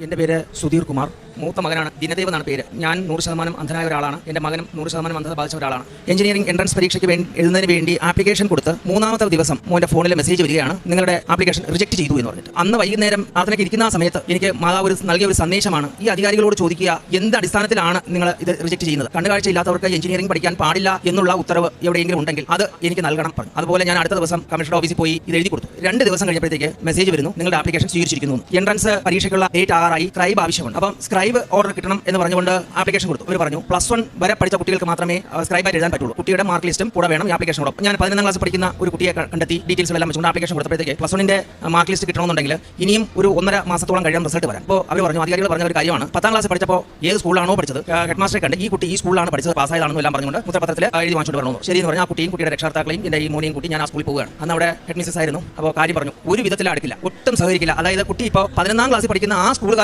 എൻ്റെ പേര് സുധീർ കുമാർ. മൂത്ത മകനാണ്. ദിനദേവ് എന്നാണ് പേര്. ഞാൻ 100% അന്ധനായ ഒരാളാണ്. എൻ്റെ മകനും 100% അന്ധത ബാധിച്ച ഒരാളാണ്. എഞ്ചിനീയറിംഗ് എൻട്രൻസ് പരീക്ഷയ്ക്ക് എഴുതുന്നതിന് വേണ്ടി ആപ്ലിക്കേഷൻ കൊടുത്ത് 3ാമത്തെ ദിവസം മോൻ്റെ ഫോണിൽ മെസ്സേജ് വരികയാണ്, നിങ്ങളുടെ ആപ്ലിക്കേഷൻ റിജക്ട് ചെയ്തു എന്ന് പറഞ്ഞിട്ട്. അന്ന് വൈകുന്നേരം പ്രാർത്ഥനയ്ക്ക് ഇരിക്കുന്ന സമയത്ത് എനിക്ക് മാതാവ് നൽകിയ ഒരു സന്ദേശമാണ്, ഈ അധികാരികളോട് ചോദിക്കുക, എന്ത് അടിസ്ഥാനത്തിലാണ് നിങ്ങൾ ഇത് റിജക്ട് ചെയ്യുന്നത്? കണ്ണുകാഴ്ച ഇല്ലാത്തവർക്ക് എഞ്ചിനീയറിംഗ് പഠിക്കാൻ പാടില്ല എന്നുള്ള ഉത്തരവ് എവിടെയെങ്കിലും ഉണ്ടെങ്കിൽ അത് എനിക്ക് നൽകണം പറഞ്ഞു. അതുപോലെ ഞാൻ അടുത്ത ദിവസം കമ്മീഷണർ ഓഫീസിൽ പോയി ഇത് എഴുതി കൊടുത്തു. 2 ദിവസം കഴിഞ്ഞപ്പോഴത്തേക്ക് മെസ്സേജ് വരുന്നു, നിങ്ങളുടെ ആപ്ലിക്കേഷൻ സ്വീകരിച്ചിരിക്കുന്നു. എൻട്രൻസ് പരീക്ഷയ്ക്കുള്ള ഡേറ്റ് ആറായി, സ്ക്രൈബ് ആവശ്യമുണ്ട്. അപ്പം സ്ക്രൈബ് ഓർഡർ കിട്ടണം എന്ന് പറഞ്ഞുകൊണ്ട് ആപ്ലിക്കേഷൻ കൊടുത്തു. അവർ പറഞ്ഞു +1 വരെ പഠിച്ച കുട്ടികൾക്ക് മാത്രമേ സ്ക്രൈബായിട്ട് എഴുതാൻ പറ്റുള്ളൂ. കുട്ടിയുടെ മാർക്ക് ലിസ്റ്റും കൂടെ വേണം ഈ ആപ്ലിക്കേഷനോടൊപ്പം. ഞാൻ 11ാം ക്ലാസ് പഠിക്കുന്ന ഒരു കുട്ടിയെ കണ്ടെത്തി ഡീറ്റെയിൽസ് എല്ലാം വെച്ചുകൊണ്ട് ആപ്ലിക്കേഷൻ കൊടുത്തപ്പോഴത്തേക്ക് +1ന്റെ മാർക്ക് ലിസ്റ്റ് കിട്ടണമെന്നുണ്ടെങ്കിൽ ഇനിയും ഒരു 1.5 മാസത്തോളം കഴിയാൻ റിസൾട്ട് വരാം. അപ്പോൾ അവർ പറഞ്ഞു, അധികാരികൾ പറഞ്ഞ ഒരു കാര്യമാണ്, 10ാം ക്ലാസ് പഠിച്ചപ്പോൾ ഏത് സ്കൂളാണോ പഠിച്ചത് ഹെഡ് മാസ്റ്ററെ കണ്ട് ഈ കുട്ടി ഈ സ്കൂളിലാണ് പഠിച്ചത്, പാസ്സായതാണെന്നും എല്ലാം പറഞ്ഞുകൊണ്ട് മുദ്രപത്രത്തിൽ എഴുതി വാങ്ങിച്ചുകൊണ്ട് വരണം. ശരി എന്ന് പറഞ്ഞാൽ ആ കുട്ടിയും കുട്ടിയുടെ രക്ഷകർത്താക്കളെയും എൻ്റെ ഈ മോനെയും കുട്ടി ഞാൻ ആ സ്കൂളിൽ പോവുകയാണ്. അന്ന് അവിടെ ഹെഡ് മിസ്സസ് ആയിരുന്നു. അപ്പോൾ കാര്യം പറഞ്ഞു, ഒരു വിധത്തിൽ അടുക്കില്ല, ഒട്ടും സഹകരിക്കില്ല. അതായത് കുട്ടി ഇപ്പോൾ 11ാം ക്ലാസ്സിൽ പഠിക്കുന്ന ആ സ്കൂളുകാർ